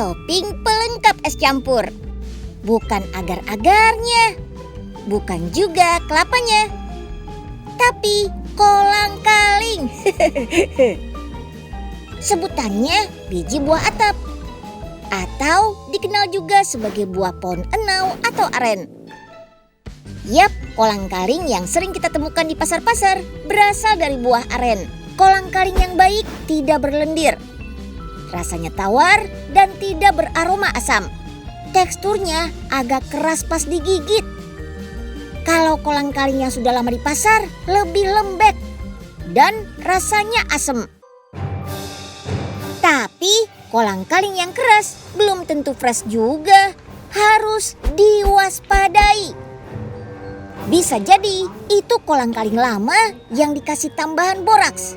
topping pelengkap es campur. Bukan agar-agarnya, bukan juga kelapanya, tapi kolang-kaling. Sebutannya biji buah atap, atau dikenal juga sebagai buah pohon enau atau aren. Yap, kolang-kaling yang sering kita temukan di pasar-pasar berasal dari buah aren. Kolang-kaling yang baik tidak berlendir. Rasanya tawar dan tidak beraroma asam. Teksturnya agak keras pas digigit. Kalau kolang-kaling yang sudah lama di pasar lebih lembek dan rasanya asam. Tapi kolang-kaling yang keras belum tentu fresh juga. Harus diwaspadai. Bisa jadi itu kolang-kaling lama yang dikasih tambahan boraks.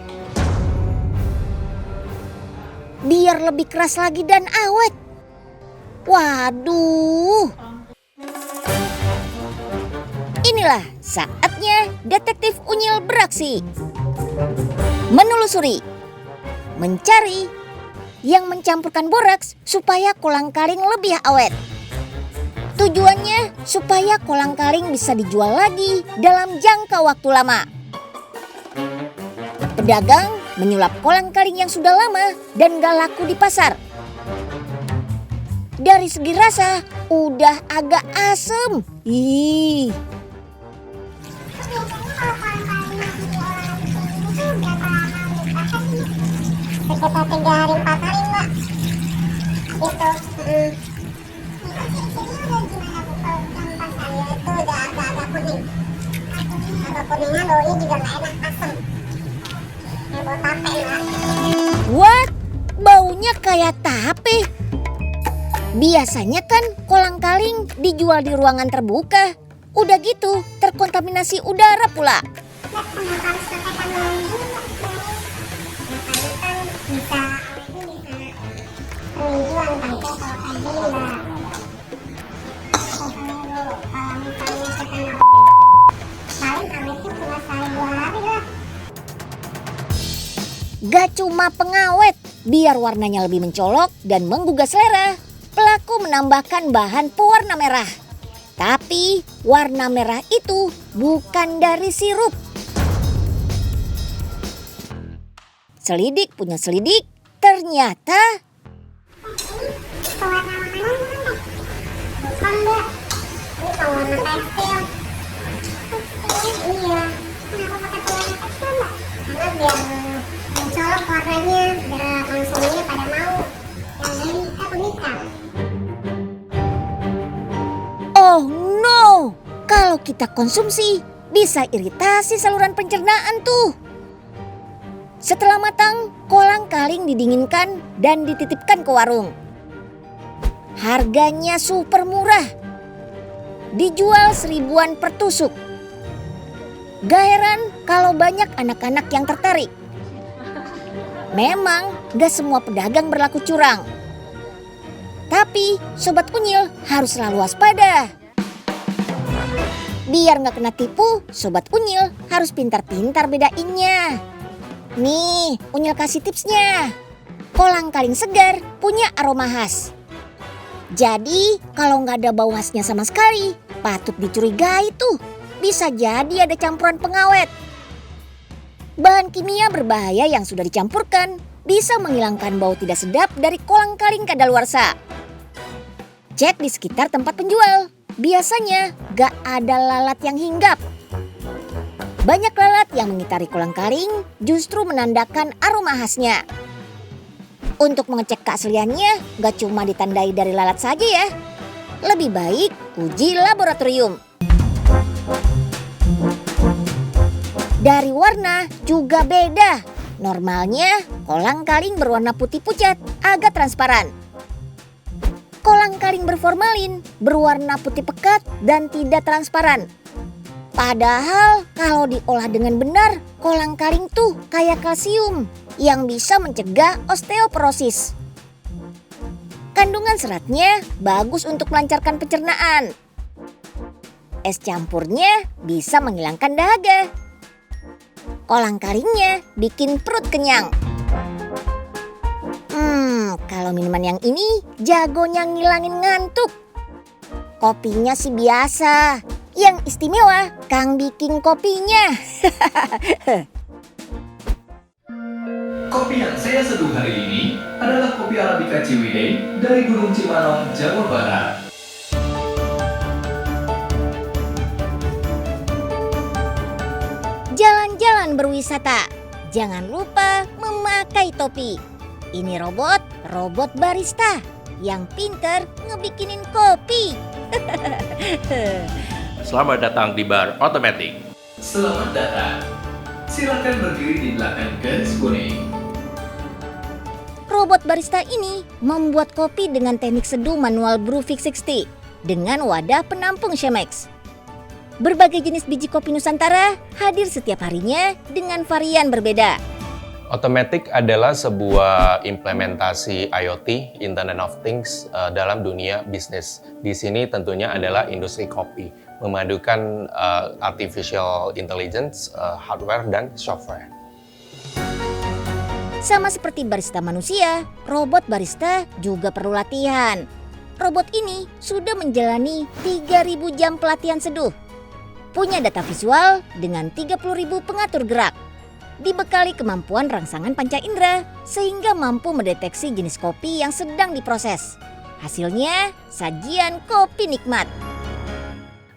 Biar lebih keras lagi dan awet. Waduh. Inilah saatnya Detektif Unyil beraksi. Menelusuri, mencari yang mencampurkan boraks supaya kolang-kaling lebih awet. Tujuannya supaya kolang-kaling bisa dijual lagi dalam jangka waktu lama. Pedagang menyulap kolang-kaling yang sudah lama dan gak laku di pasar. Dari segi rasa udah agak asem. Ih. Sekitar 3 hari 4 hari mbak. Itu itu udah agak kuning. Agak kuningnya baunya juga gak enak, asem. Kayak bau tape mbak. What? Baunya kayak tape? Biasanya kan kolang-kaling dijual di ruangan terbuka. Udah gitu terkontaminasi udara pula. Gak cuma pengawet, biar warnanya lebih mencolok dan menggugah selera, pelaku menambahkan bahan pewarna merah. Tapi warna merah itu bukan dari sirup. Selidik punya selidik, ternyata Pewarna makanan bukan mbak. Ini pewarna tekstil. Iya. Kenapa pakai pewarna tekstil mbak? Karena biar mencolok warnanya, biar konsumennya pada mau yang beli keunikan. oh no, kalau kita konsumsi bisa iritasi saluran pencernaan tuh. Setelah matang, kolang-kaling didinginkan dan dititipkan ke warung. Harganya super murah. Dijual 1000-an per tusuk. Gak heran kalau banyak anak-anak yang tertarik. Memang gak semua pedagang berlaku curang. Tapi Sobat Unyil harus selalu waspada. Biar gak kena tipu, Sobat Unyil harus pintar-pintar bedainnya. Nih, Unyil kasih tipsnya. Kolang-kaling segar punya aroma khas. Jadi kalau nggak ada bau khasnya sama sekali, patut dicurigai tuh. Bisa jadi ada campuran pengawet. Bahan kimia berbahaya yang sudah dicampurkan bisa menghilangkan bau tidak sedap dari kolang-kaling kadaluarsa. Cek di sekitar tempat penjual. Biasanya nggak ada lalat yang hinggap. Banyak lalat yang mengitari kolang-kaling justru menandakan aroma khasnya. Untuk mengecek keasliannya gak cuma ditandai dari lalat saja ya. Lebih baik uji laboratorium. Dari warna juga beda. Normalnya kolang-kaling berwarna putih pucat, agak transparan. Kolang-kaling berformalin berwarna putih pekat dan tidak transparan. Padahal kalau diolah dengan benar, kolang-kaling tuh kayak kalsium yang bisa mencegah osteoporosis. Kandungan seratnya bagus untuk melancarkan pencernaan. Es campurnya bisa menghilangkan dahaga. Kolang-kalingnya bikin perut kenyang. Kalau minuman yang ini jagonya ngilangin ngantuk. Kopinya sih biasa. Yang istimewa, Kang bikin kopinya. Kopi yang saya seduh hari ini adalah kopi Arabica Ciwidey dari Gunung Cimanong, Jawa Barat. Jalan-jalan berwisata, jangan lupa memakai topi. Ini robot barista yang pinter ngebikinin kopi. Selamat datang di bar Automatic. Selamat datang. Silakan berdiri di belakang garis kuning. Robot barista ini membuat kopi dengan teknik seduh manual brew V60 dengan wadah penampung Chemex. Berbagai jenis biji kopi Nusantara hadir setiap harinya dengan varian berbeda. Automatic adalah sebuah implementasi IoT, Internet of Things, dalam dunia bisnis. Di sini tentunya adalah industri kopi, memadukan artificial intelligence, hardware, dan software. Sama seperti barista manusia, robot barista juga perlu latihan. Robot ini sudah menjalani 3.000 jam pelatihan seduh. Punya data visual dengan 30.000 pengatur gerak. Dibekali kemampuan rangsangan panca indera sehingga mampu mendeteksi jenis kopi yang sedang diproses. Hasilnya, sajian kopi nikmat.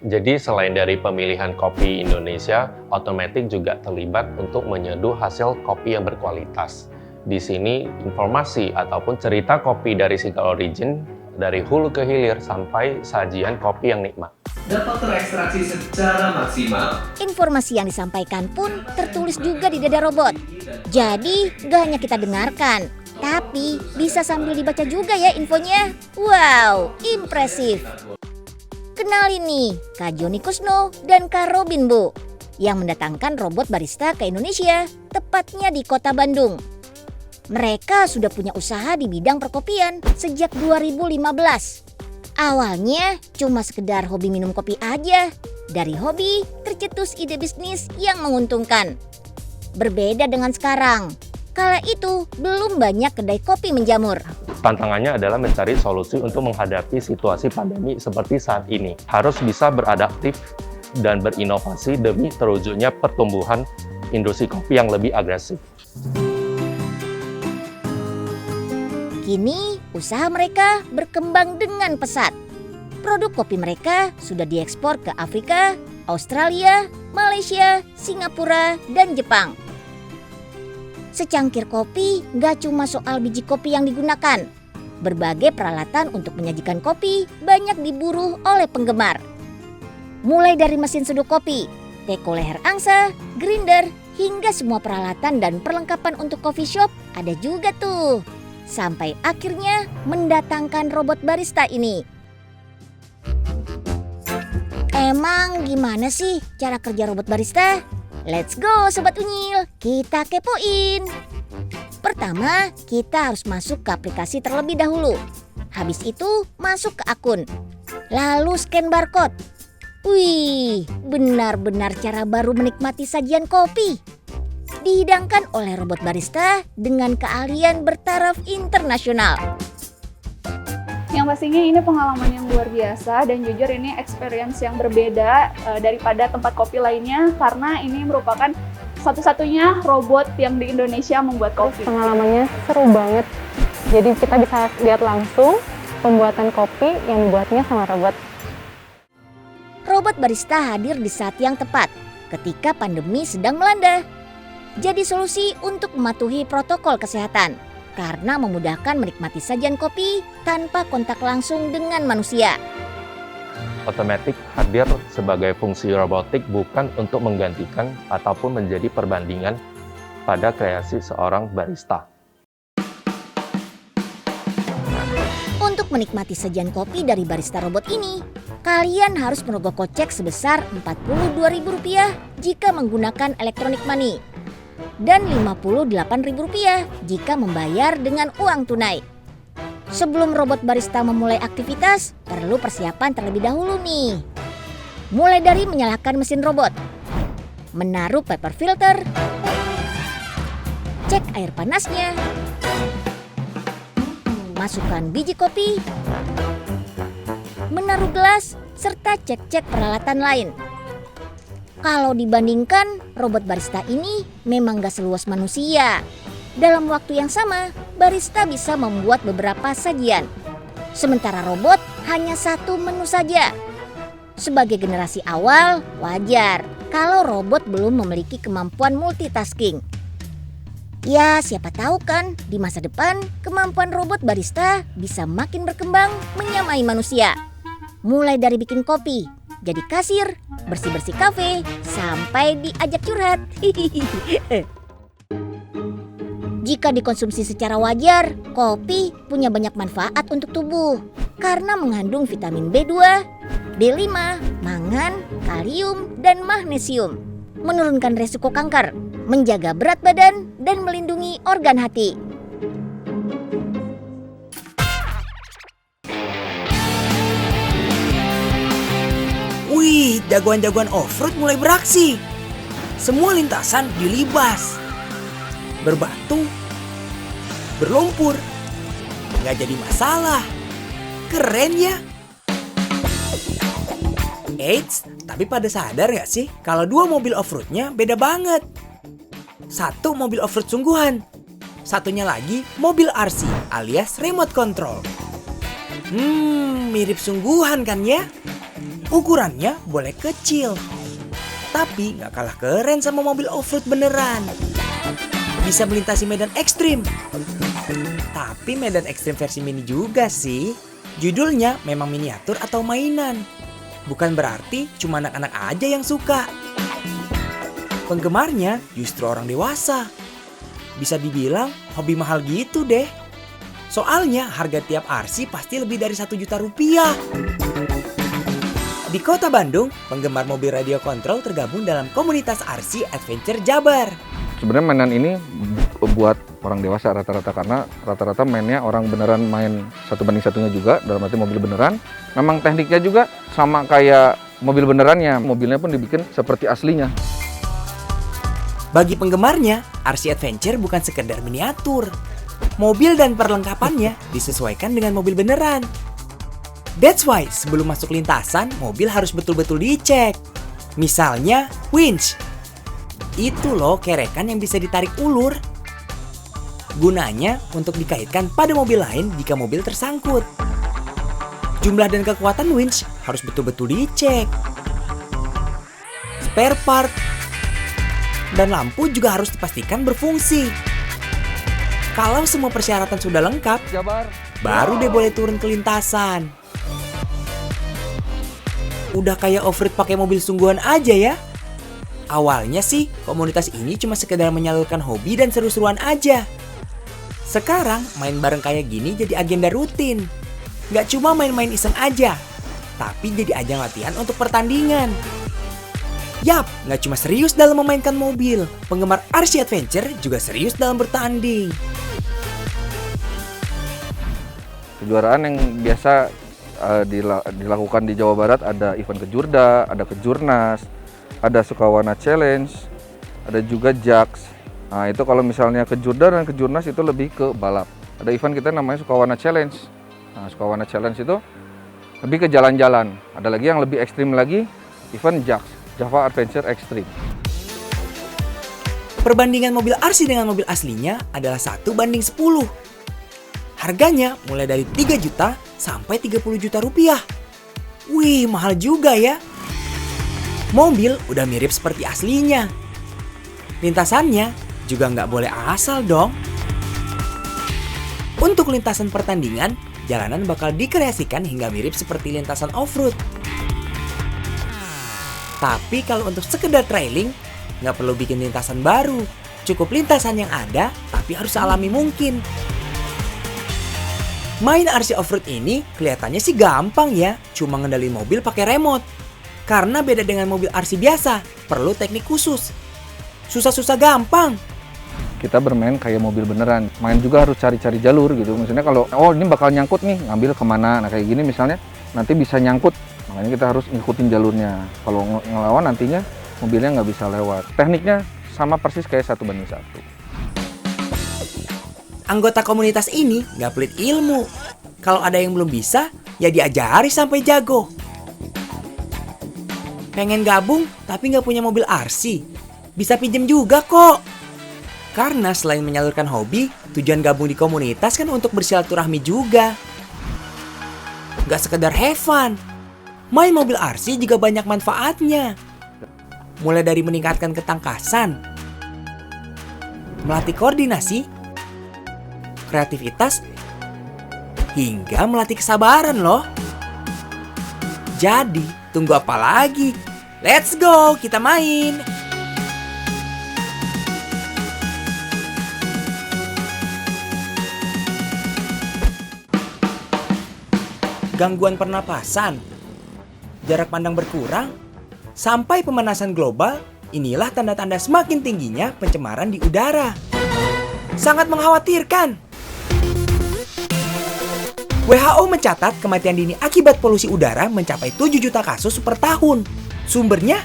Jadi selain dari pemilihan kopi Indonesia, Automatic juga terlibat untuk menyeduh hasil kopi yang berkualitas. Di sini informasi ataupun cerita kopi dari single origin, dari hulu ke hilir sampai sajian kopi yang nikmat. Dapat terekstraksi secara maksimal. Informasi yang disampaikan pun tertulis juga di dada robot. Jadi gak hanya kita dengarkan, tapi bisa sambil dibaca juga ya infonya. Wow, impresif. Kenalin nih, Kak Joni Kusno dan Kak Robin Bu yang mendatangkan robot barista ke Indonesia, tepatnya di kota Bandung. Mereka sudah punya usaha di bidang perkopian sejak 2015. Awalnya cuma sekedar hobi minum kopi aja. Dari hobi tercetus ide bisnis yang menguntungkan. Berbeda dengan sekarang, kala itu belum banyak kedai kopi menjamur. Tantangannya adalah mencari solusi untuk menghadapi situasi pandemi seperti saat ini. Harus bisa beradaptif dan berinovasi demi terwujudnya pertumbuhan industri kopi yang lebih agresif. Kini usaha mereka berkembang dengan pesat. Produk kopi mereka sudah diekspor ke Afrika, Australia, Malaysia, Singapura, dan Jepang. Secangkir kopi gak cuma soal biji kopi yang digunakan. Berbagai peralatan untuk menyajikan kopi banyak diburu oleh penggemar. Mulai dari mesin seduh kopi, teko leher angsa, grinder, hingga semua peralatan dan perlengkapan untuk coffee shop ada juga tuh. Sampai akhirnya mendatangkan robot barista ini. Emang gimana sih cara kerja robot barista? Let's go Sobat Unyil, kita kepoin. Pertama, kita harus masuk ke aplikasi terlebih dahulu. Habis itu masuk ke akun. Lalu scan barcode. Wih, benar-benar cara baru menikmati sajian kopi. Dihidangkan oleh robot barista dengan keahlian bertaraf internasional. Yang pastinya ini pengalaman yang luar biasa dan jujur ini experience yang berbeda daripada tempat kopi lainnya karena ini merupakan satu-satunya robot yang di Indonesia membuat kopi. Pengalamannya seru banget. Jadi kita bisa lihat langsung pembuatan kopi yang dibuatnya sama robot. Robot barista hadir di saat yang tepat ketika pandemi sedang melanda. Jadi solusi untuk mematuhi protokol kesehatan karena memudahkan menikmati sajian kopi tanpa kontak langsung dengan manusia. Automatic hadir sebagai fungsi robotik bukan untuk menggantikan ataupun menjadi perbandingan pada kreasi seorang barista. Untuk menikmati sajian kopi dari barista robot ini, kalian harus merogoh kocek sebesar Rp42.000 jika menggunakan electronic money. Dan Rp58.000 jika membayar dengan uang tunai. Sebelum robot barista memulai aktivitas, perlu persiapan terlebih dahulu nih. Mulai dari menyalakan mesin robot, menaruh paper filter, cek air panasnya, memasukkan biji kopi, menaruh gelas, serta cek-cek peralatan lain. Kalau dibandingkan, robot barista ini memang gak seluas manusia. Dalam waktu yang sama, barista bisa membuat beberapa sajian. Sementara robot hanya satu menu saja. Sebagai generasi awal, wajar kalau robot belum memiliki kemampuan multitasking. Ya, siapa tahu kan di masa depan kemampuan robot barista bisa makin berkembang menyamai manusia. Mulai dari bikin kopi, jadi kasir, bersih-bersih kafe, sampai diajak curhat. Jika dikonsumsi secara wajar, kopi punya banyak manfaat untuk tubuh karena mengandung vitamin B2, B5, mangan, kalium, dan magnesium. Menurunkan resiko kanker, menjaga berat badan, dan melindungi organ hati. Wih, jagoan-jagoan off-road mulai beraksi. Semua lintasan dilibas. Berbatu, berlumpur, nggak jadi masalah. Keren ya. Eits, tapi pada sadar nggak sih kalau dua mobil off-roadnya beda banget. Satu mobil off-road sungguhan, satunya lagi mobil RC alias remote control. Mirip sungguhan kan ya? Ukurannya boleh kecil, tapi nggak kalah keren sama mobil off-road beneran. Bisa melintasi medan ekstrim. Tapi medan ekstrim versi mini juga sih. Judulnya memang miniatur atau mainan. Bukan berarti cuma anak-anak aja yang suka. Penggemarnya justru orang dewasa. Bisa dibilang hobi mahal gitu deh. Soalnya harga tiap RC pasti lebih dari 1 juta rupiah. Di kota Bandung, penggemar mobil radio kontrol tergabung dalam komunitas RC Adventure Jabar. Sebenarnya mainan ini buat orang dewasa rata-rata karena rata-rata mainnya orang beneran main 1:1 juga, dalam arti mobil beneran. Memang tekniknya juga sama kayak mobil benerannya, mobilnya pun dibikin seperti aslinya. Bagi penggemarnya, RC Adventure bukan sekedar miniatur. Mobil dan perlengkapannya disesuaikan dengan mobil beneran. That's why sebelum masuk lintasan, mobil harus betul-betul dicek. Misalnya, winch. Itu loh kerekan yang bisa ditarik ulur. Gunanya untuk dikaitkan pada mobil lain jika mobil tersangkut. Jumlah dan kekuatan winch harus betul-betul dicek. Spare part dan lampu juga harus dipastikan berfungsi. Kalau semua persyaratan sudah lengkap, baru deh boleh turun ke lintasan. Udah kayak off-road pakai mobil sungguhan aja ya. Awalnya sih, komunitas ini cuma sekedar menyalurkan hobi dan seru-seruan aja. Sekarang, main bareng kayak gini jadi agenda rutin. Nggak cuma main-main iseng aja, tapi jadi ajang latihan untuk pertandingan. Yap, nggak cuma serius dalam memainkan mobil, penggemar RC Adventure juga serius dalam bertanding. Kejuaraan yang biasa dilakukan di Jawa Barat ada event Kejurda, ada Kejurnas, ada Sukawana Challenge, ada juga JAX. Nah itu kalau misalnya Kejurda dan Kejurnas itu lebih ke balap. Ada event kita namanya Sukawana Challenge. Nah Sukawana Challenge itu lebih ke jalan-jalan. Ada lagi yang lebih ekstrim lagi, event JAX, Java Adventure Extreme. Perbandingan mobil RC dengan mobil aslinya adalah 1:10. Harganya mulai dari 3 juta sampai 30 juta rupiah. Wih, mahal juga ya. Mobil udah mirip seperti aslinya. Lintasannya juga nggak boleh asal dong. Untuk lintasan pertandingan, jalanan bakal dikreasikan hingga mirip seperti lintasan off-road. Tapi kalau untuk sekedar trailing, nggak perlu bikin lintasan baru. Cukup lintasan yang ada, tapi harus alami mungkin. Main RC off-road ini kelihatannya sih gampang ya, cuma ngendalin mobil pakai remote. Karena beda dengan mobil RC biasa, perlu teknik khusus. Susah-susah gampang. Kita bermain kayak mobil beneran, main juga harus cari-cari jalur gitu. Misalnya kalau, oh ini bakal nyangkut nih, ngambil kemana, nah kayak gini misalnya, nanti bisa nyangkut. Makanya kita harus ngikutin jalurnya. Kalau ngelawan nantinya mobilnya nggak bisa lewat. Tekniknya sama persis kayak 1:1. Anggota komunitas ini nggak pelit ilmu. Kalau ada yang belum bisa, ya diajari sampai jago. Pengen gabung tapi nggak punya mobil RC? Bisa pinjem juga kok. Karena selain menyalurkan hobi, tujuan gabung di komunitas kan untuk bersilaturahmi juga. Nggak sekedar have fun. Main mobil RC juga banyak manfaatnya. Mulai dari meningkatkan ketangkasan, melatih koordinasi, kreativitas, hingga melatih kesabaran loh. Jadi, tunggu apa lagi? Let's go, kita main! Gangguan pernapasan, jarak pandang berkurang, sampai pemanasan global, inilah tanda-tanda semakin tingginya pencemaran di udara. Sangat mengkhawatirkan. WHO mencatat kematian dini akibat polusi udara mencapai 7 juta kasus per tahun. Sumbernya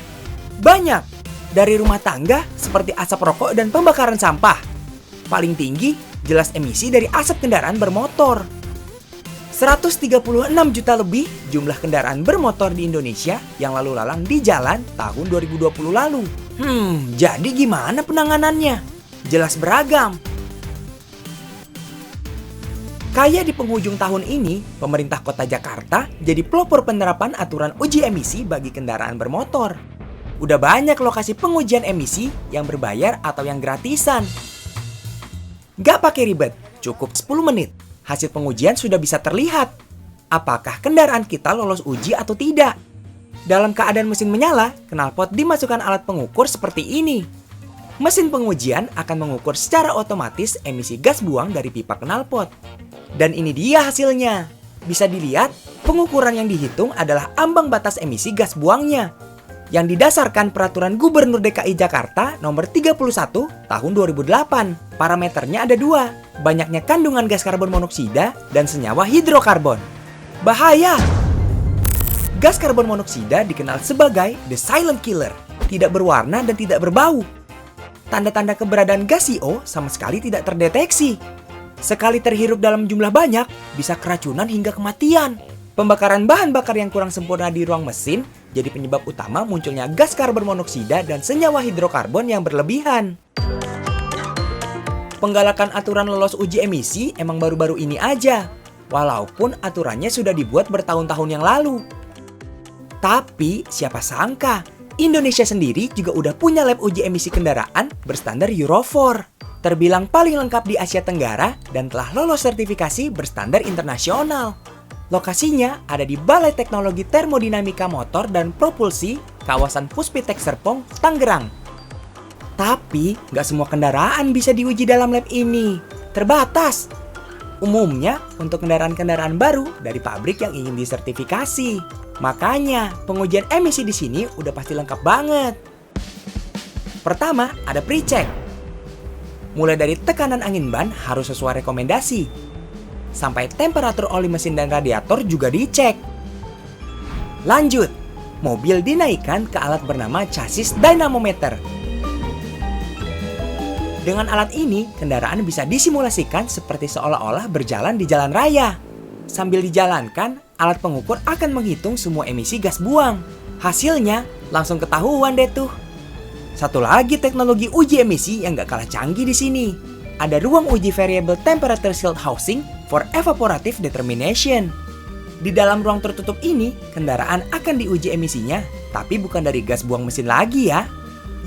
banyak, dari rumah tangga seperti asap rokok dan pembakaran sampah. Paling tinggi jelas emisi dari asap kendaraan bermotor. 136 juta lebih jumlah kendaraan bermotor di Indonesia yang lalu lalang di jalan tahun 2020 lalu. Jadi gimana penanganannya? Jelas beragam. Kayak di penghujung tahun ini, pemerintah kota Jakarta jadi pelopor penerapan aturan uji emisi bagi kendaraan bermotor. Udah banyak lokasi pengujian emisi yang berbayar atau yang gratisan. Gak pakai ribet, cukup 10 menit. Hasil pengujian sudah bisa terlihat. Apakah kendaraan kita lolos uji atau tidak? Dalam keadaan mesin menyala, knalpot dimasukkan alat pengukur seperti ini. Mesin pengujian akan mengukur secara otomatis emisi gas buang dari pipa knalpot. Dan ini dia hasilnya. Bisa dilihat, pengukuran yang dihitung adalah ambang batas emisi gas buangnya, yang didasarkan Peraturan Gubernur DKI Jakarta Nomor 31 Tahun 2008. Parameternya ada 2, banyaknya kandungan gas karbon monoksida dan senyawa hidrokarbon. Bahaya! Gas karbon monoksida dikenal sebagai the silent killer, tidak berwarna dan tidak berbau. Tanda-tanda keberadaan gas CO sama sekali tidak terdeteksi. Sekali terhirup dalam jumlah banyak, bisa keracunan hingga kematian. Pembakaran bahan bakar yang kurang sempurna di ruang mesin jadi penyebab utama munculnya gas karbon monoksida dan senyawa hidrokarbon yang berlebihan. Penggalakan aturan lolos uji emisi emang baru-baru ini aja, walaupun aturannya sudah dibuat bertahun-tahun yang lalu. Tapi siapa sangka, Indonesia sendiri juga udah punya lab uji emisi kendaraan berstandar Euro 4. Terbilang paling lengkap di Asia Tenggara dan telah lolos sertifikasi berstandar internasional. Lokasinya ada di Balai Teknologi Termodinamika Motor dan Propulsi, kawasan Puspitek Serpong, Tangerang. Tapi, nggak semua kendaraan bisa diuji dalam lab ini. Terbatas. Umumnya, untuk kendaraan-kendaraan baru dari pabrik yang ingin disertifikasi. Makanya, pengujian emisi di sini udah pasti lengkap banget. Pertama, ada pre-check. Mulai dari tekanan angin ban harus sesuai rekomendasi. Sampai temperatur oli mesin dan radiator juga dicek. Lanjut, mobil dinaikkan ke alat bernama chassis dynamometer. Dengan alat ini, kendaraan bisa disimulasikan seperti seolah-olah berjalan di jalan raya. Sambil dijalankan, alat pengukur akan menghitung semua emisi gas buang. Hasilnya langsung ketahuan deh tuh. Satu lagi teknologi uji emisi yang gak kalah canggih di sini. Ada ruang uji variable temperature shield housing for evaporative determination. Di dalam ruang tertutup ini, kendaraan akan diuji emisinya, tapi bukan dari gas buang mesin lagi ya.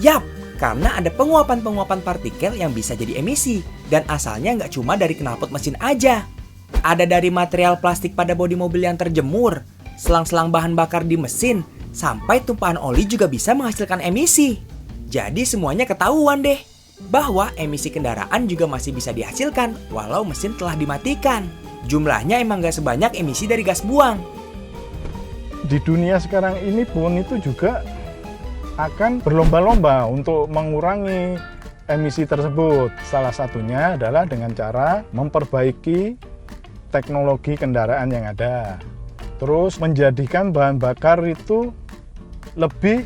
Yap, karena ada penguapan-penguapan partikel yang bisa jadi emisi, dan asalnya nggak cuma dari knalpot mesin aja. Ada dari material plastik pada bodi mobil yang terjemur, selang-selang bahan bakar di mesin, sampai tumpahan oli juga bisa menghasilkan emisi. Jadi semuanya ketahuan deh, bahwa emisi kendaraan juga masih bisa dihasilkan walau mesin telah dimatikan. Jumlahnya emang gak sebanyak emisi dari gas buang. Di dunia sekarang ini pun itu juga akan berlomba-lomba untuk mengurangi emisi tersebut. Salah satunya adalah dengan cara memperbaiki teknologi kendaraan yang ada. Terus menjadikan bahan bakar itu lebih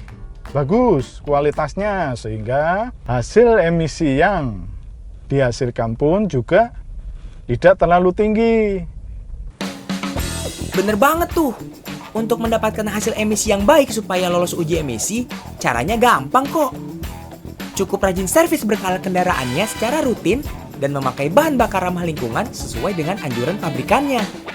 bagus kualitasnya, sehingga hasil emisi yang dihasilkan pun juga tidak terlalu tinggi. Bener banget tuh. Untuk mendapatkan hasil emisi yang baik supaya lolos uji emisi, caranya gampang kok. Cukup rajin servis berkala kendaraannya secara rutin dan memakai bahan bakar ramah lingkungan sesuai dengan anjuran pabrikannya.